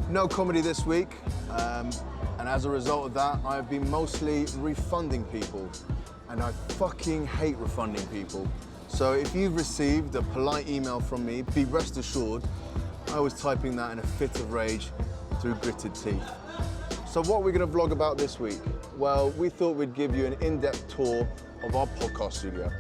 No comedy this week, and as a result of that, I've been mostly refunding people, and I fucking hate refunding people. So if you've received a polite email from me, be rest assured, I was typing that in a fit of rage through gritted teeth. So what are we going to vlog about this week? Well, we thought we'd give you an in-depth tour of our podcast studio.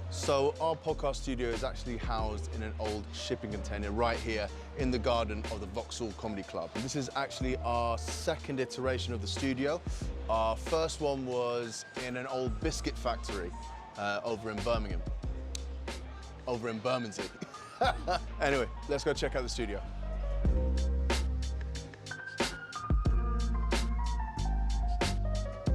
So our podcast studio is actually housed in an old shipping container right here in the garden of the Vauxhall Comedy Club. And this is actually our second iteration of the studio. Our first one was in an old biscuit factory over in Birmingham. Over in Bermondsey. Anyway, let's go check out the studio.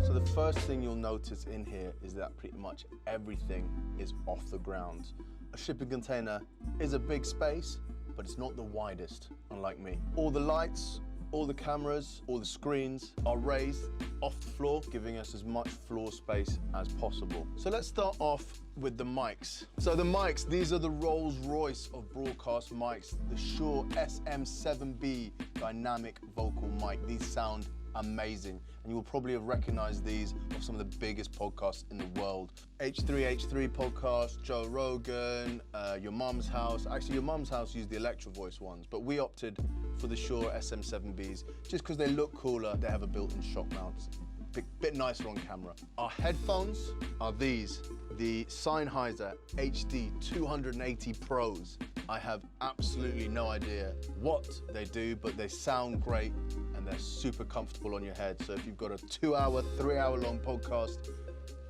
So the first thing you'll notice in here is that pretty much everything is off the ground. A shipping container is a big space, but it's not the widest, unlike me. All the lights, all the cameras, all the screens are raised off the floor, giving us as much floor space as possible. So let's start off with the mics. So the mics, these are the Rolls Royce of broadcast mics, the Shure SM7B dynamic vocal mic. These sound amazing, and you will probably have recognized these of some of the biggest podcasts in the world. H3H3 podcast, Joe Rogan, Your Mum's House. Actually, Your Mum's House used the Electro Voice ones, but we opted for the Shure SM7Bs just because they look cooler. They have a built-in shock mount, bit nicer on camera. Our headphones are these, the Sennheiser HD 280 Pros. I have absolutely no idea what they do, but they sound great and they're super comfortable on your head. So if you've got a 2-hour, 3-hour long podcast,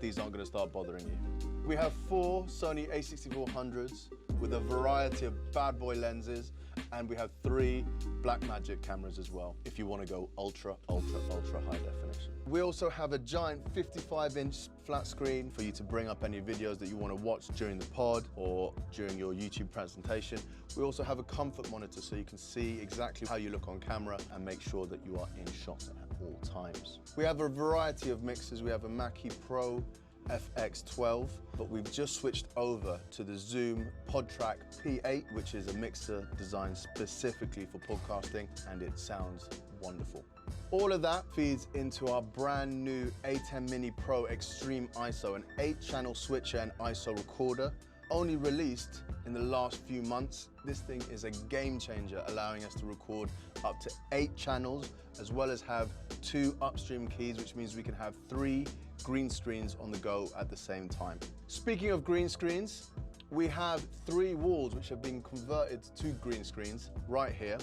these aren't going to start bothering you. We have 4 Sony a6400s with a variety of bad boy lenses, and we have 3 Blackmagic cameras as well, if you want to go ultra high definition. We also have a giant 55-inch flat screen for you to bring up any videos that you want to watch during the pod or during your YouTube presentation. We also have a comfort monitor so you can see exactly how you look on camera and make sure that you are in shot at all times. We have a variety of mixers. We have a Mackie Pro FX12, but we've just switched over to the Zoom PodTrack P8, which is a mixer designed specifically for podcasting, and it sounds wonderful. All of that feeds into our brand new A10 Mini Pro Extreme ISO, an 8-channel switcher and ISO recorder, only released in the last few months. This thing is a game changer, allowing us to record up to 8 channels, as well as have 2 upstream keys, which means we can have 3 green screens on the go at the same time. Speaking of green screens, we have 3 walls which have been converted to green screens right here.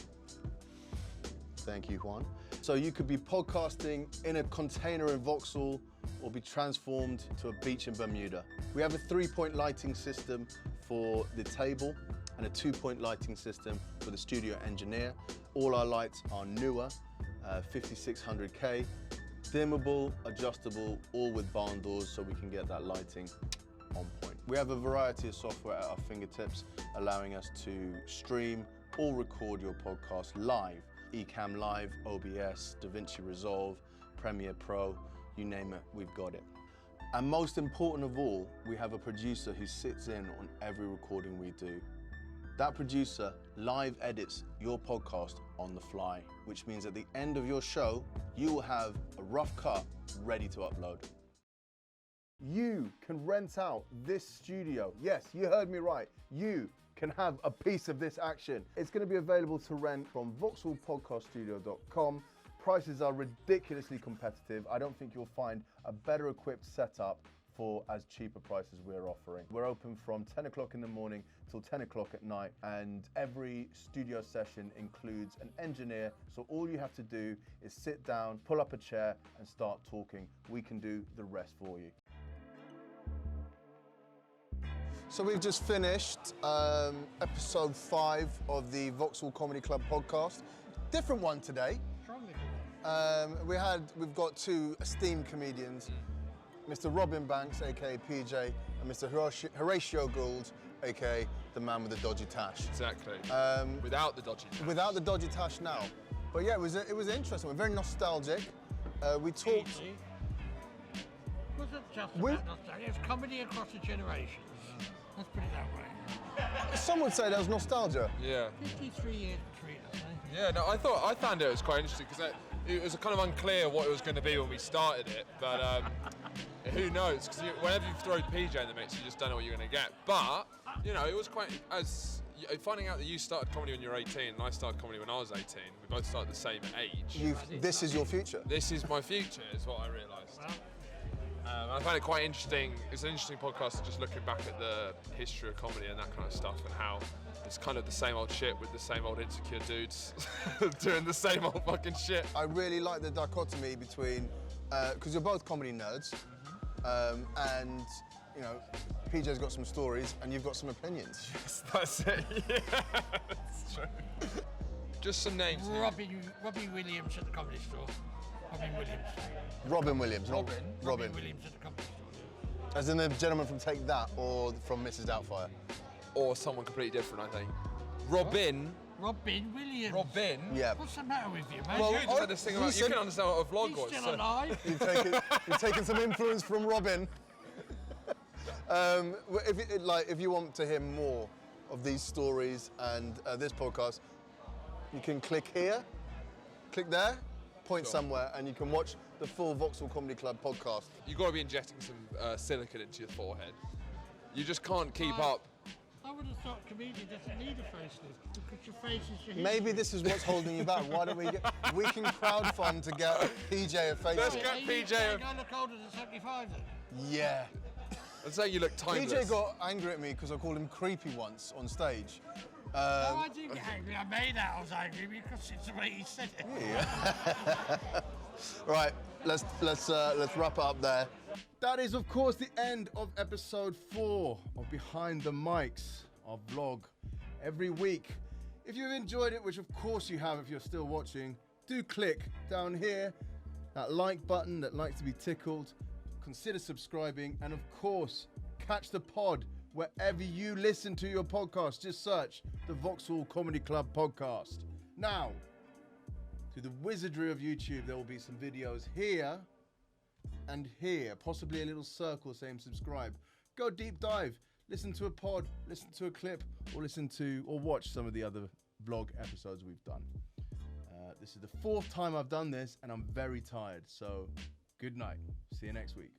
Thank you, Juan. So you could be podcasting in a container in Vauxhall or be transformed to a beach in Bermuda. We have a 3-point lighting system for the table and a 2-point lighting system for the studio engineer. All our lights are newer, 5600K, dimmable, adjustable, all with barn doors so we can get that lighting on point. We have a variety of software at our fingertips, allowing us to stream or record your podcast live. Ecamm Live, OBS, DaVinci Resolve, Premiere Pro, you name it, we've got it. And most important of all, we have a producer who sits in on every recording we do. That producer live edits your podcast on the fly, which means at the end of your show, you will have a rough cut ready to upload. You can rent out this studio. Yes, you heard me right. You can have a piece of this action. It's going to be available to rent from VauxhallPodcastStudio.com. Prices are ridiculously competitive. I don't think you'll find a better equipped setup for as cheap a price as we're offering. We're open from 10 o'clock in the morning till 10 o'clock at night, and every studio session includes an engineer, so all you have to do is sit down, pull up a chair and start talking. We can do the rest for you. So we've just finished episode 5 of the Vauxhall Comedy Club podcast. Different one today. We've got 2 esteemed comedians, Mr. Robin Banks, aka PJ, and Mr. Horatio Gould, aka the man with the dodgy tash. Exactly. Without the dodgy tash. Without the dodgy tash now. But yeah, it was interesting. We're very nostalgic. We talked. Easy. Wasn't just about nostalgia, it's comedy across the generations. Let's put it that way. Some would say there was nostalgia. Yeah. 53 years between us, eh? Yeah, no, I found it was quite interesting because it was kind of unclear what it was going to be when we started it, but who knows? Because whenever you throw PJ in the mix, you just don't know what you're going to get. But, you know, it was quite, finding out that you started comedy when you were 18 and I started comedy when I was 18, we both started the same age. This is your future. This is my future, is what I realised. I find it quite interesting. It's an interesting podcast, just looking back at the history of comedy and that kind of stuff, and how it's kind of the same old shit with the same old insecure dudes doing the same old fucking shit. I really like the dichotomy between, because you're both comedy nerds, and you know, PJ's got some stories and you've got some opinions. Yes, that's it. Yeah, that's true. Just some names. Robbie Williams at the Comedy Store. Robin Williams. Robin Williams at the Comedy Store. As in the gentleman from Take That, or from Mrs. Doubtfire? Or someone completely different, I think. Robin Williams. Robin? Yeah. What's the matter with you, mate? Well, you just had this thing about, you can understand what a vlog was. He's still alive. You've taken some influence from Robin. If you want to hear more of these stories and this podcast, you can click here, click there, point somewhere, and you can watch the full Vauxhall Comedy Club podcast. You've got to be injecting some silicone into your forehead. You just can't keep up. I would have thought comedian doesn't need a facelift because your face is your history. Maybe this is what's holding you back. Why don't we can crowdfund to get PJ a facelift. Let's get PJ I look older than 75 then? Yeah. I'd say you look timeless. PJ got angry at me because I called him creepy once on stage. No, I didn't get angry. I made out I was angry because it's the way he said it. Yeah. Right, let's wrap it up there. That is, of course, the end of episode 4 of Behind the Mics, our vlog, every week. If you've enjoyed it, which of course you have if you're still watching, do click down here, that like button that likes to be tickled. Consider subscribing, and of course, catch the pod wherever you listen to your podcast. Just search the Vauxhall Comedy Club podcast. Now, to the wizardry of YouTube, there will be some videos here and here, possibly a little circle saying subscribe. Go deep dive, listen to a pod, listen to a clip, or watch some of the other vlog episodes we've done. This is the 4th time I've done this, and I'm very tired, so good night. See you next week.